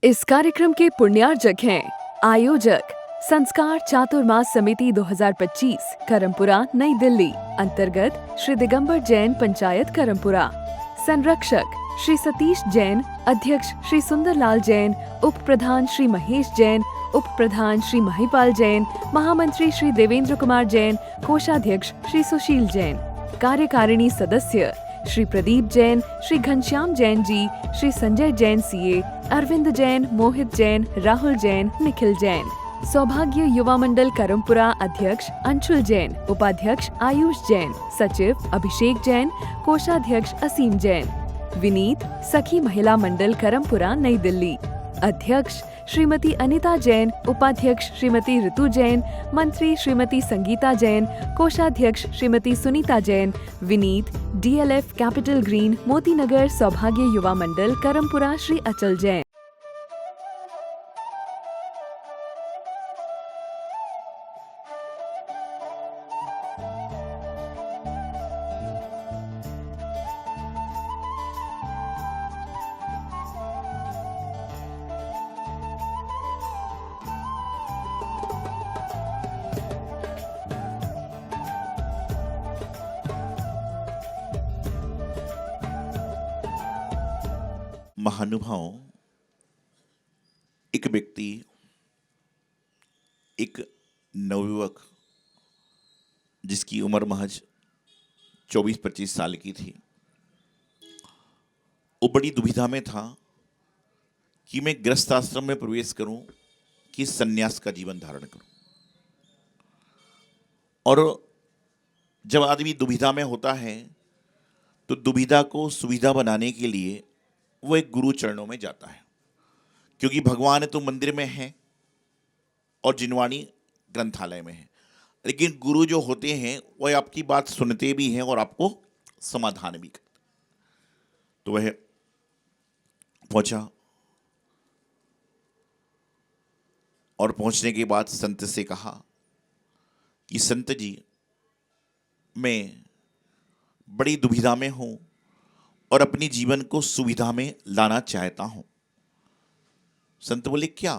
इस कार्यक्रम के पुण्यार्जक हैं आयोजक संस्कार चातुर्मास समिति 2025 करमपुरा नई दिल्ली अंतर्गत श्री दिगंबर जैन पंचायत करमपुरा। संरक्षक श्री सतीश जैन, अध्यक्ष श्री सुंदरलाल जैन, उप प्रधान श्री महेश जैन, उप प्रधान श्री महिपाल जैन, महामंत्री श्री देवेंद्र कुमार जैन, कोषाध्यक्ष श्री सुशील जैन। कार्यकारिणी सदस्य श्री प्रदीप जैन, श्री घनश्याम जैन जी, श्री संजय जैन सीए, अरविंद जैन, मोहित जैन, राहुल जैन, निखिल जैन। सौभाग्य युवा मंडल करमपुरा अध्यक्ष अंशुल जैन, उपाध्यक्ष आयुष जैन, सचिव अभिषेक जैन, कोषाध्यक्ष असीम जैन। विनीत सखी महिला मंडल करमपुरा नई दिल्ली अध्यक्ष श्रीमती अनिता जैन, उपाध्यक्ष श्रीमती ऋतु जैन, मंत्री श्रीमती संगीता जैन, कोषाध्यक्ष Shrimati Sunita Jain. Vineet DLF capital green Moti Nagar सौभाग्य युवा मंडल करमपुरा श्री अचल जैन। महानुभाव, एक व्यक्ति, एक नवयुवक जिसकी उम्र महज 24-25 साल की थी, वो बड़ी दुविधा में था कि मैं गृहस्थ आश्रम में प्रवेश करूं कि सन्यास का जीवन धारण करूं। और जब आदमी दुविधा में होता है तो दुविधा को सुविधा बनाने के लिए वो एक गुरु चरणों में जाता है, क्योंकि भगवान तो मंदिर में है और जिनवाणी ग्रंथालय में है, लेकिन गुरु जो होते हैं वह आपकी बात सुनते भी हैं और आपको समाधान भी करते। तो वह पहुंचा और पहुंचने के बाद संत से कहा कि संत जी, मैं बड़ी दुविधा में हूं और अपनी जीवन को सुविधा में लाना चाहता हूं। संत बोले, क्या?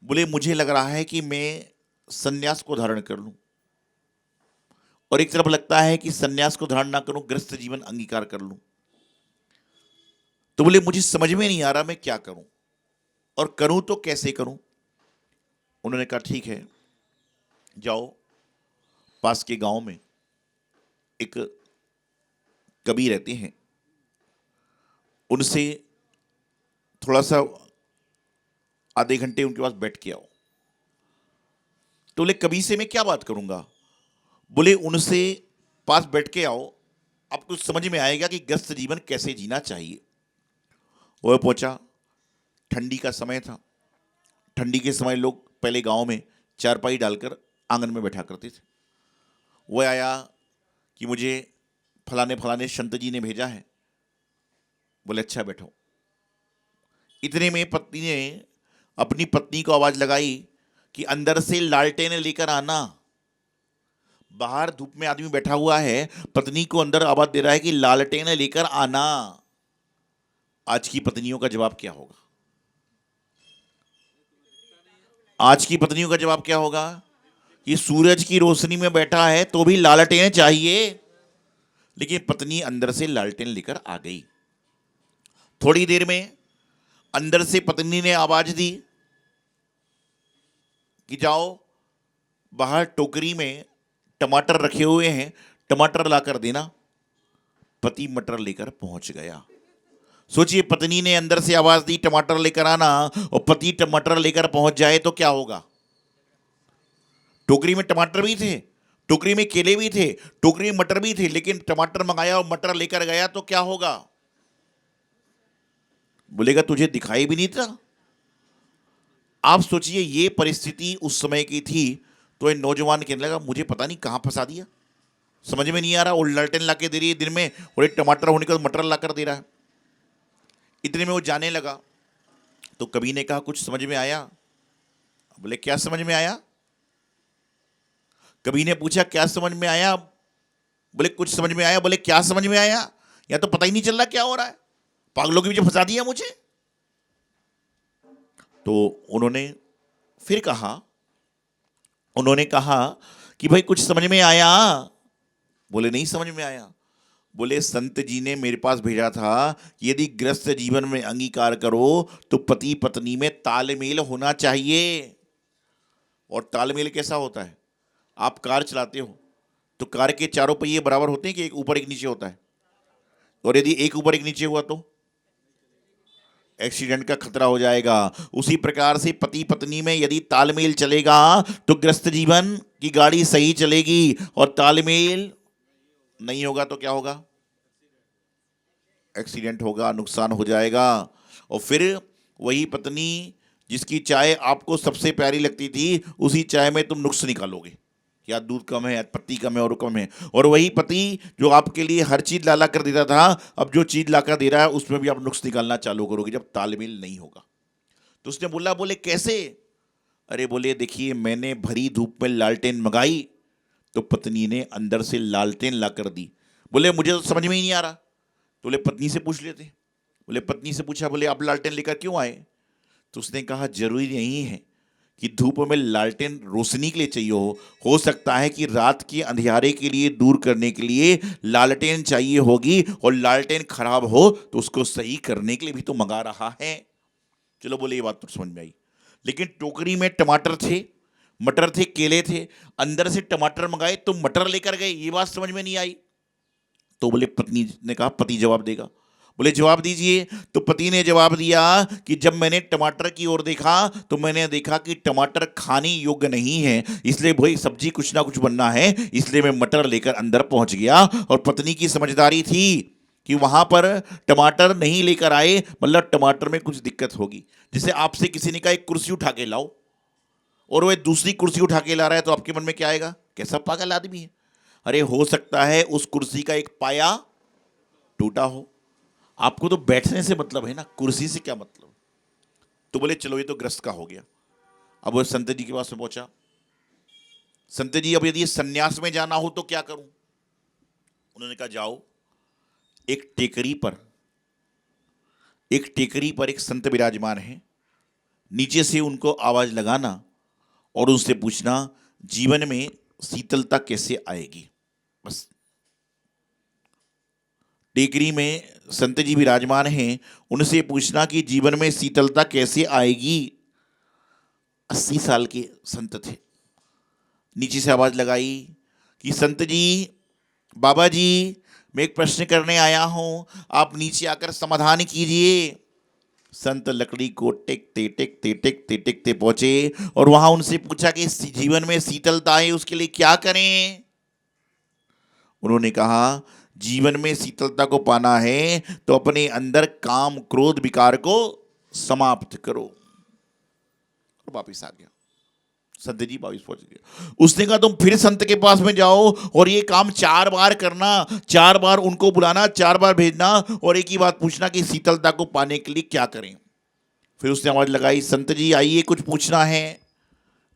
बोले, मुझे लग रहा है कि मैं सन्यास को धारण कर लूं, और एक तरफ लगता है कि सन्यास को धारण ना करूं, गृहस्थ जीवन अंगीकार कर लूं। तो बोले, मुझे समझ में नहीं आ रहा मैं क्या करूं, और करूं तो कैसे करूं। उन्होंने कहा, ठीक है, जाओ पास के गांव में एक कवि रहते हैं, उनसे थोड़ा सा आधे घंटे उनके पास बैठ के आओ। तो बोले, कवि से मैं क्या बात करूंगा? बोले, उनसे पास बैठ के आओ, आपको समझ में आएगा कि गृहस्थ जीवन कैसे जीना चाहिए। वह पहुंचा, ठंडी का समय था। ठंडी के समय लोग पहले गांव में चारपाई डालकर आंगन में बैठा करते थे। वह आया कि मुझे फलाने फलाने संत जी ने भेजा है। बोले, अच्छा बैठो। इतने में पत्नी ने अपनी पत्नी को आवाज लगाई कि अंदर से लालटेन लेकर आना। बाहर धूप में आदमी बैठा हुआ है, पत्नी को अंदर आवाज दे रहा है कि लालटेन लेकर आना। आज की पत्नियों का जवाब क्या होगा? आज की पत्नियों का जवाब क्या होगा? कि सूरज की रोशनी में बैठा है तो भी लालटेन चाहिए। लेकिन पत्नी अंदर से लालटेन लेकर आ गई। थोड़ी देर में अंदर से पत्नी ने आवाज दी कि जाओ बाहर टोकरी में टमाटर रखे हुए हैं, टमाटर लाकर देना। पति मटर लेकर पहुंच गया। सोचिए, पत्नी ने अंदर से आवाज दी टमाटर लेकर आना, और पति टमाटर लेकर पहुंच जाए तो क्या होगा? टोकरी में टमाटर भी थे, टोकरी में केले भी थे, टोकरी में मटर भी थे, लेकिन टमाटर मंगाया और मटर लेकर गया तो क्या होगा? बोलेगा, तुझे दिखाई भी नहीं था। आप सोचिए, ये परिस्थिति उस समय की थी तो ये नौजवान कहने लगा, मुझे पता नहीं कहां फंसा दिया, समझ में नहीं आ रहा। वो लालटेन ला के दे रही है दिन में, और एक टमाटर होने का मटर ला कर दे रहा है। इतने में वो जाने लगा। तो कवि ने कहा, कुछ समझ में आया? बोले, क्या समझ में आया? कवि ने पूछा, क्या समझ में आया? बोले, कुछ समझ में आया। बोले, क्या समझ में आया? या तो पता ही नहीं चल रहा क्या हो रहा है, पागलों के पीछे फंसा दिया मुझे। तो फिर कहा उन्होंने कहा कि भाई कुछ समझ में आया? बोले नहीं समझ में आया। बोले संत जी ने मेरे पास भेजा था कि यदि गृहस्थ जीवन में अंगीकार करो तो पति पत्नी में तालमेल होना चाहिए। और तालमेल कैसा होता है? आप कार चलाते हो तो कार के चारों पहिए बराबर होते हैं कि एक ऊपर एक नीचे होता है? और यदि एक ऊपर एक नीचे हुआ तो एक्सीडेंट का खतरा हो जाएगा। उसी प्रकार से पति पत्नी में यदि तालमेल चलेगा तो गृहस्थ जीवन की गाड़ी सही चलेगी, और तालमेल नहीं होगा तो क्या होगा? एक्सीडेंट होगा, नुकसान हो जाएगा। और फिर वही पत्नी जिसकी चाय आपको सबसे प्यारी लगती थी, उसी चाय में तुम नुक्स निकालोगे, या दूध कम है, या पत्ती कम है, और कम है। और वही पति जो आपके लिए हर चीज लाला कर देता था, अब जो चीज लाकर दे रहा है उसमें भी आप नुक्स निकालना चालू करोगे जब तालमेल नहीं होगा। तो उसने बोले कैसे? अरे बोले देखिए, मैंने भरी धूप में लालटेन मंगाई तो पत्नी ने अंदर से लालटेन ला कर दी। बोले मुझे तो समझ में ही नहीं आ रहा। तो बोले पत्नी से पूछ लेते। बोले पत्नी से पूछा, बोले आप लालटेन लेकर क्यों आए? तो उसने कहा जरूरी नहीं है कि धूप में लालटेन रोशनी के लिए चाहिए हो सकता है कि रात के अंधियारे के लिए दूर करने के लिए लालटेन चाहिए होगी, और लालटेन खराब हो तो उसको सही करने के लिए भी तो मंगा रहा है। चलो बोले ये बात तो समझ में आई। लेकिन टोकरी में टमाटर थे, मटर थे, केले थे, अंदर से टमाटर मंगाए तो मटर लेकर गए, ये बात समझ में नहीं आई। तो बोले पत्नी ने कहा पति जवाब देगा। बोले जवाब दीजिए। तो पति ने जवाब दिया कि जब मैंने टमाटर की ओर देखा तो मैंने देखा कि टमाटर खाने योग्य नहीं है, इसलिए भाई सब्जी कुछ ना कुछ बनना है, इसलिए मैं मटर लेकर अंदर पहुंच गया। और पत्नी की समझदारी थी कि वहां पर टमाटर नहीं लेकर आए, मतलब टमाटर में कुछ दिक्कत होगी। जैसे आपसे किसी ने कहा एक कुर्सी उठा के लाओ, और वह दूसरी कुर्सी उठा के ला रहा है, तो आपके मन में क्या आएगा? कैसा पागल आदमी है। अरे हो सकता है उस कुर्सी का एक पाया टूटा हो। आपको तो बैठने से मतलब है ना, कुर्सी से क्या मतलब? तो बोले चलो ये तो ग्रस्त का हो गया। अब वो संत जी के पास में पहुंचा। संत जी, अब यदि सन्यास में जाना हो तो क्या करूं? उन्होंने कहा जाओ, एक टेकरी पर एक संत विराजमान है, नीचे से उनको आवाज लगाना और उनसे पूछना जीवन में शीतलता कैसे आएगी। बस टेकरी में संत जी विराजमान हैं, उनसे पूछना कि जीवन में शीतलता कैसे आएगी। 80 साल के संत थे। नीचे से आवाज लगाई कि संत जी, बाबा जी, मैं एक प्रश्न करने आया हूं, आप नीचे आकर समाधान कीजिए। संत लकड़ी को टेकते पहुंचे और वहां उनसे पूछा कि जीवन में शीतलता आए उसके लिए क्या करें। उन्होंने कहा जीवन में शीतलता को पाना है तो अपने अंदर काम क्रोध विकार को समाप्त करो। और वापिस आ गया। संत जी वापिस पहुंच गए। उसने कहा तुम फिर संत के पास में जाओ और ये काम 4 बार करना, 4 बार उनको बुलाना, 4 बार भेजना, और एक ही बात पूछना कि शीतलता को पाने के लिए क्या करें। फिर उसने आवाज लगाई, संत जी आइए, कुछ पूछना है।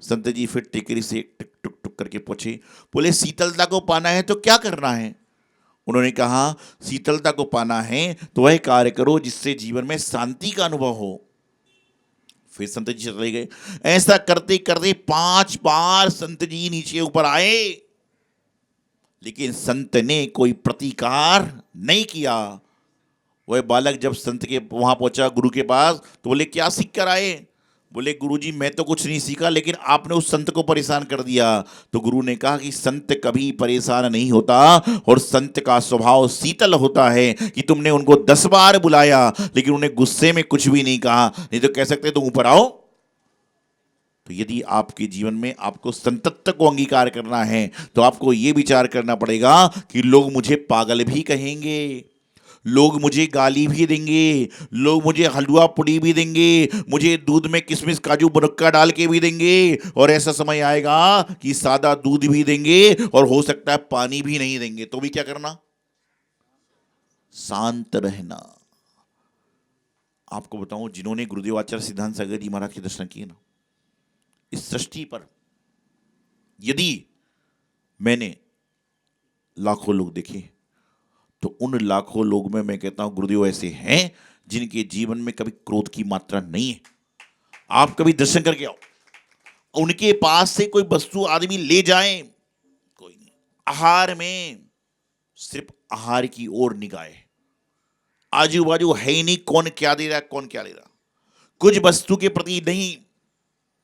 संत जी फिर टेकरी से टुक टुक टुक करके पूछे। बोले शीतलता को पाना है तो क्या करना है? उन्होंने कहा शीतलता को पाना है तो वह कार्य करो जिससे जीवन में शांति का अनुभव हो। फिर संत जी चले गए। ऐसा करते करते 5 बार संत जी नीचे ऊपर आए, लेकिन संत ने कोई प्रतिकार नहीं किया। वह बालक जब संत के वहां पहुंचा, गुरु के पास, तो बोले क्या सीख कर आए? बोले गुरुजी मैं तो कुछ नहीं सीखा, लेकिन आपने उस संत को परेशान कर दिया। तो गुरु ने कहा कि संत कभी परेशान नहीं होता, और संत का स्वभाव शीतल होता है कि तुमने उनको 10 बार बुलाया लेकिन उन्हें गुस्से में कुछ भी नहीं कहा। नहीं तो कह सकते तुम ऊपर आओ। तो यदि आपके जीवन में आपको संतत्व को अंगीकार करना है तो आपको यह विचार करना पड़ेगा कि लोग मुझे पागल भी कहेंगे, लोग मुझे गाली भी देंगे, लोग मुझे हलवा पूड़ी भी देंगे, मुझे दूध में किशमिश काजू मुनक्का डाल के भी देंगे, और ऐसा समय आएगा कि सादा दूध भी देंगे और हो सकता है पानी भी नहीं देंगे। तो भी क्या करना? शांत रहना। आपको बताऊं, जिन्होंने गुरुदेव आचार्य सिद्धांत सागर जी महाराज के दर्शन किए ना, इस सृष्टि पर यदि मैंने लाखों लोग देखे तो उन लाखों लोग में मैं कहता हूं गुरुदेव ऐसे हैं जिनके जीवन में कभी क्रोध की मात्रा नहीं है। आप कभी दर्शन करके आओ, उनके पास से कोई वस्तु आदमी ले जाए, कोई नहीं। आहार में सिर्फ आहार की ओर निगाहें, आजू बाजू है ही नहीं कौन क्या दे रहा है, कौन क्या ले रहा, कुछ वस्तु के प्रति नहीं।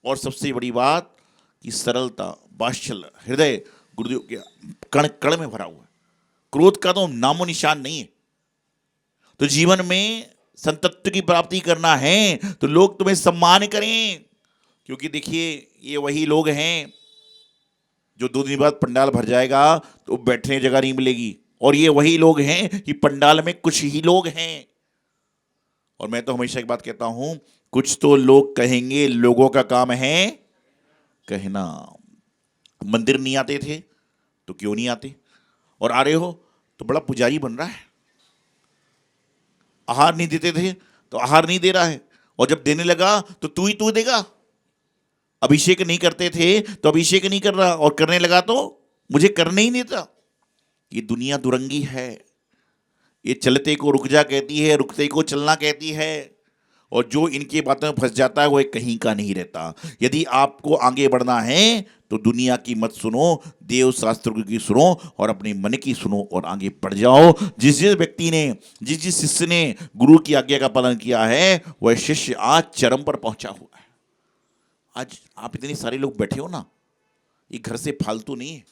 और सबसे बड़ी बात कि सरलता, वात्सल्य, हृदय गुरुदेव के कण कण में भरा हुआ है। क्रोध का तो नामो निशान नहीं है। तो जीवन में संतत्व की प्राप्ति करना है तो लोग तुम्हें सम्मान करें, क्योंकि देखिए ये वही लोग हैं जो 2 दिन बाद पंडाल भर जाएगा तो बैठने जगह नहीं मिलेगी, और ये वही लोग हैं कि पंडाल में कुछ ही लोग हैं। और मैं तो हमेशा एक बात कहता हूं, कुछ तो लोग कहेंगे, लोगों का काम है कहना। मंदिर नहीं आते थे तो क्यों नहीं आते, और आ रहे हो तो बड़ा पुजारी बन रहा है। आहार नहीं देते थे तो आहार नहीं दे रहा है, और जब देने लगा तो तू ही तू देगा। अभिषेक नहीं करते थे तो अभिषेक नहीं कर रहा, और करने लगा तो मुझे करने ही नहीं देता। ये दुनिया दुरंगी है, ये चलते को रुक जा कहती है, रुकते को चलना कहती है, और जो इनकी बातों में फंस जाता है वो कहीं का नहीं रहता। यदि आपको आगे बढ़ना है तो दुनिया की मत सुनो, देव शास्त्र की सुनो और अपने मन की सुनो और आगे बढ़ जाओ। जिस जिस व्यक्ति ने, जिस जिस शिष्य ने गुरु की आज्ञा का पालन किया है वह शिष्य आज चरम पर पहुंचा हुआ है। आज आप इतने सारे लोग बैठे हो ना, ये घर से फालतू नहीं है,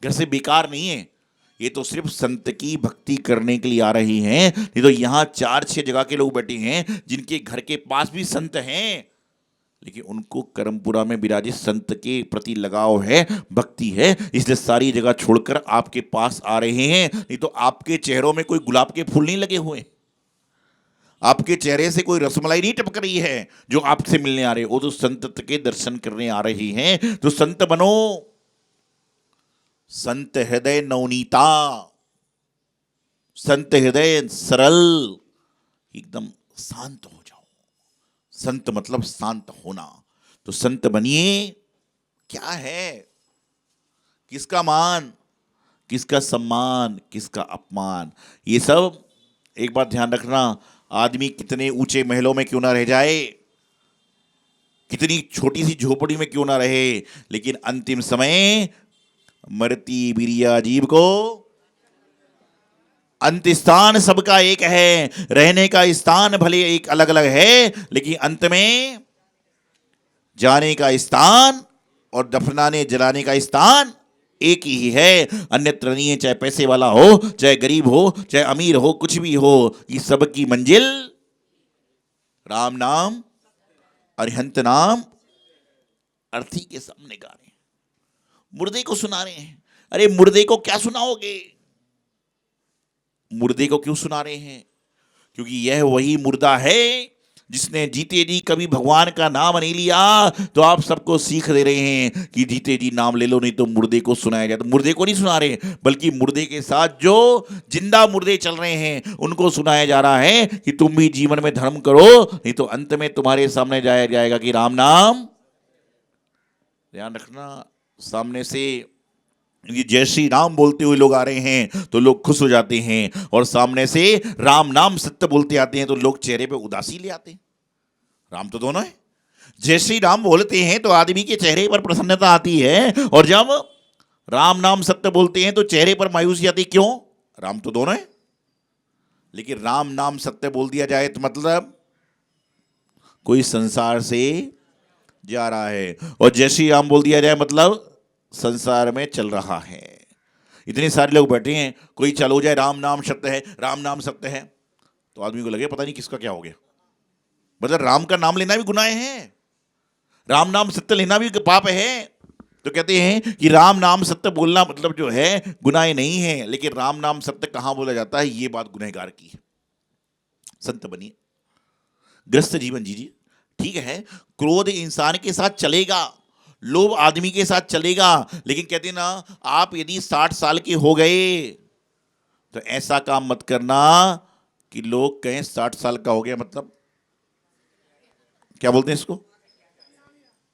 घर से बेकार नहीं है, ये तो सिर्फ संत की भक्ति करने के लिए आ रही हैं। नहीं तो यहाँ 4-6 जगह के लोग बैठे हैं जिनके घर के पास भी संत हैं, लेकिन उनको करमपुरा में विराजित संत के प्रति लगाव है, भक्ति है, इसलिए सारी जगह छोड़कर आपके पास आ रहे हैं। नहीं तो आपके चेहरों में कोई गुलाब के फूल नहीं लगे हुए, आपके चेहरे से कोई रसमलाई नहीं टपक रही है जो आपसे मिलने आ रहे हो, वो तो संत के दर्शन करने आ रही हैं। तो संत बनो, संत हृदय नवनीता, संत हृदय सरल, एकदम शांत हो जाओ। संत मतलब शांत होना। तो संत बनिए। क्या है, किसका मान, किसका सम्मान, किसका अपमान, ये सब एक बात ध्यान रखना। आदमी कितने ऊंचे महलों में क्यों ना रह जाए, कितनी छोटी सी झोपड़ी में क्यों ना रहे, लेकिन अंतिम समय मरती बिरिया जीव को अंत स्थान सबका एक है। रहने का स्थान भले एक अलग अलग है, लेकिन अंत में जाने का स्थान और दफनाने जलाने का स्थान एक ही है, अन्यत्र नहीं है। चाहे पैसे वाला हो, चाहे गरीब हो, चाहे अमीर हो, कुछ भी हो, ये सबकी मंजिल राम नाम अरिहंत नाम अर्थी के सामने गा रहे हैं, मुर्दे को सुना रहे हैं। अरे मुर्दे को क्या सुनाओगे, मुर्दे को क्यों सुना रहे हैं? क्योंकि यह वही मुर्दा है जिसने जीते जी कभी भगवान का नाम नहीं लिया। तो आप सबको सीख दे रहे हैं कि जीते जी नाम ले लो, नहीं तो मुर्दे को सुनाया जाए। तो मुर्दे को नहीं सुना रहे, बल्कि मुर्दे के साथ जो जिंदा मुर्दे चल रहे हैं उनको सुनाया जा रहा है कि तुम भी जीवन में धर्म करो, नहीं तो अंत में तुम्हारे सामने जाया जाएगा कि राम नाम। ध्यान रखना, सामने से ये जय श्री राम बोलते हुए लोग आ रहे हैं तो लोग खुश हो जाते हैं, और सामने से राम नाम सत्य बोलते आते हैं तो लोग चेहरे पे उदासी ले आते हैं। राम तो दोनों है, जय श्री राम बोलते हैं तो आदमी के चेहरे पर प्रसन्नता आती है, और जब राम नाम सत्य बोलते हैं तो चेहरे पर मायूसी आती। क्यों? राम तो दोनों है, लेकिन राम नाम सत्य बोल दिया जाए तो मतलब कोई संसार से जा रहा है, और जय श्री राम बोल दिया जाए मतलब संसार में चल रहा है। इतने सारे लोग बैठे हैं, कोई चलो जाए राम नाम सत्य है, राम नाम सत्य है, तो आदमी को लगे पता नहीं किसका क्या हो गया। मतलब राम का नाम लेना भी गुनाह है, राम नाम सत्य लेना भी पाप है। तो कहते हैं कि राम नाम सत्य बोलना मतलब जो है गुनाह नहीं है, लेकिन राम नाम सत्य कहां बोला जाता है, ये बात गुनहगार की है। संत बनिए, ग्रस्त जीवन जीजिए। ठीक है, क्रोध इंसान के साथ चलेगा, लोभ आदमी के साथ चलेगा, लेकिन कहते ना, आप यदि 60 साल के हो गए तो ऐसा काम मत करना कि लोग कहें 60 साल का हो गया, मतलब क्या बोलते हैं इसको,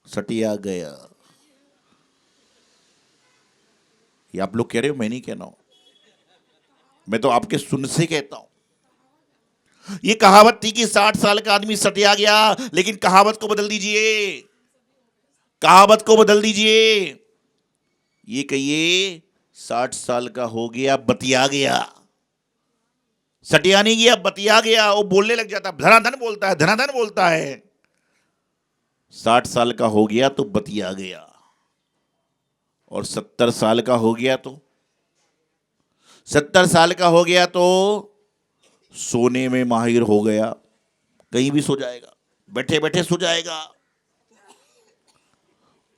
सटिया गया। ये आप लोग कह रहे हो, मैं नहीं कहना हूं, मैं तो आपके सुन से कहता हूं। ये कहावत थी कि 60 साल का आदमी सटिया गया, लेकिन कहावत को बदल दीजिए, कहावत को बदल दीजिए। ये कहिए 60 साल का हो गया बतिया गया, सटिया नहीं गया बतिया गया। वो बोलने लग जाता, धनाधन बोलता है, धनाधन बोलता है। 60 साल का हो गया तो बतिया गया, और 70 साल का हो गया तो 70 साल का हो गया तो सोने में माहिर हो गया, कहीं भी सो जाएगा, बैठे बैठे सो जाएगा।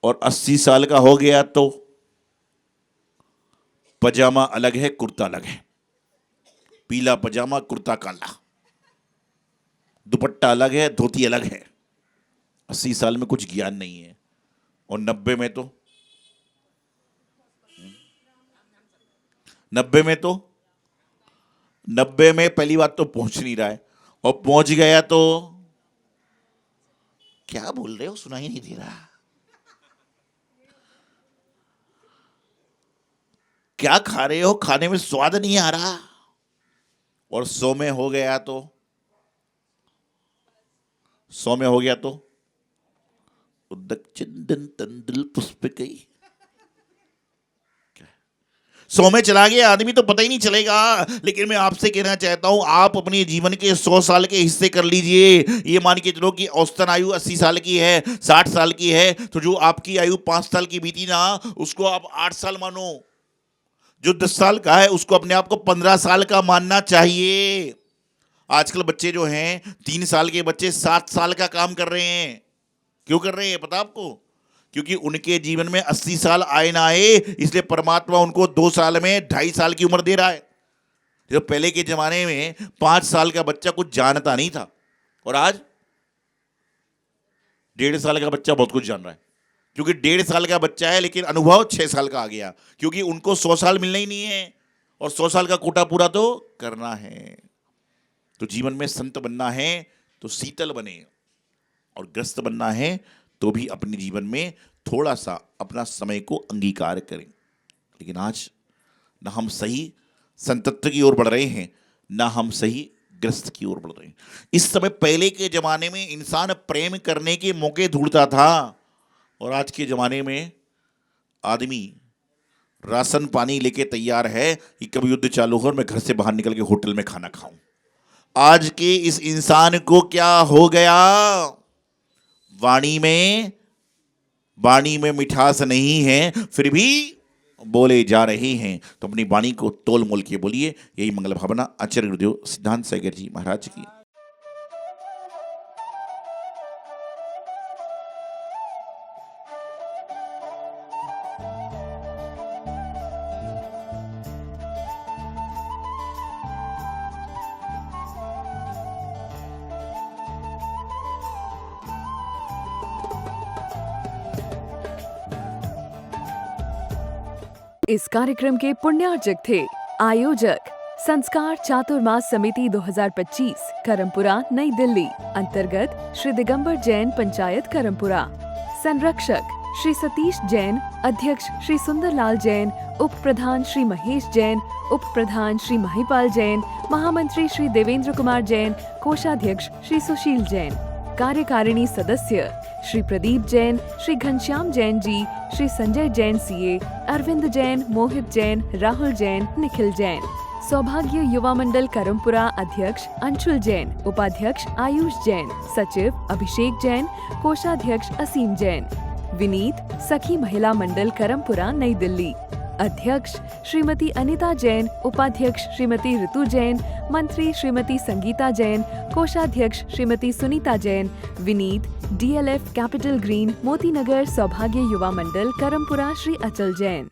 और 80 साल का हो गया तो पजामा अलग है, कुर्ता अलग है, पीला पजामा कुर्ता काला, दुपट्टा अलग है, धोती अलग है। 80 साल में कुछ ज्ञान नहीं है। और 90 में तो 90 में पहली बात तो पहुंच नहीं रहा है, और पहुंच गया तो क्या बोल रहे हो, सुनाई नहीं दे रहा, क्या खा रहे हो, खाने में स्वाद नहीं आ रहा। और 100 में हो गया तो 100 में हो गया तो उदक चंदन तंदुल पुष्पिकई, 100 में चला गया आदमी तो पता ही नहीं चलेगा। लेकिन मैं आपसे कहना चाहता हूं, आप अपने जीवन के 100 साल के हिस्से कर लीजिए। ये मान के चलो कि औसतन आयु 80 साल की है, 60 साल की है, तो जो आपकी आयु 5 साल की बीती ना, उसको आप 8 साल मानो। जो 10 साल का है उसको अपने आप को 15 साल का मानना चाहिए। आजकल बच्चे जो हैं, 3 साल के बच्चे 7 साल का काम कर रहे हैं। क्यों कर रहे हैं पता आपको? क्योंकि उनके जीवन में 80 साल आए ना आए, इसलिए परमात्मा उनको 2 साल में 2.5 साल की उम्र दे रहा है। जो पहले के जमाने में 5 साल का बच्चा कुछ जानता नहीं था, और आज 1.5 साल का बच्चा बहुत कुछ जान रहा है। क्योंकि 1.5 साल का बच्चा है, लेकिन अनुभव 6 साल का आ गया, क्योंकि उनको 100 साल मिलना ही नहीं है, और 100 साल का कोटा पूरा तो करना है। तो जीवन में संत बनना है तो शीतल बने, और ग्रस्त बनना है तो भी अपने जीवन में थोड़ा सा अपना समय को अंगीकार करें। लेकिन आज ना हम सही संतत्व की ओर बढ़ रहे हैं, ना हम सही ग्रस्त की ओर बढ़ रहे हैं। इस समय पहले के जमाने में इंसान प्रेम करने के मौके ढूंढता था, और आज के जमाने में आदमी राशन पानी लेके तैयार है कि कभी युद्ध चालू हो और मैं घर से बाहर निकल के होटल में खाना खाऊं। आज के इस इंसान को क्या हो गया? वाणी में मिठास नहीं है, फिर भी बोले जा रहे हैं। तो अपनी वाणी को तोल मोल के बोलिए। यही मंगल भावना आचार्य गुरुदेव सिद्धांत सागर जी महाराज की। इस कार्यक्रम के पुण्यार्जक थे आयोजक संस्कार चातुर्मास समिति 2025 करमपुरा नई दिल्ली अंतर्गत श्री दिगंबर जैन पंचायत करमपुरा। संरक्षक श्री सतीश जैन, अध्यक्ष श्री सुंदरलाल जैन, उप प्रधान श्री महेश जैन, उप प्रधान श्री महिपाल जैन, महामंत्री श्री देवेंद्र कुमार जैन, कोषाध्यक्ष श्री सुशील जैन। कार्यकारिणी सदस्य श्री प्रदीप जैन, श्री घनश्याम जैन जी, श्री संजय जैन सीए, अरविंद जैन, मोहित जैन, राहुल जैन, निखिल जैन। सौभाग्य युवा मंडल करमपुरा अध्यक्ष अंशुल जैन, उपाध्यक्ष आयुष जैन, सचिव अभिषेक जैन, कोषाध्यक्ष असीम जैन। विनीत सखी महिला मंडल करमपुरा नई दिल्ली अध्यक्ष श्रीमती अनिता जैन, उपाध्यक्ष श्रीमती ऋतु जैन, मंत्री श्रीमती संगीता जैन, कोषाध्यक्ष Shrimati Sunita Jain. Vineet DLF capital green Moti Nagar सौभाग्य युवा मंडल करमपुरा श्री अचल जैन।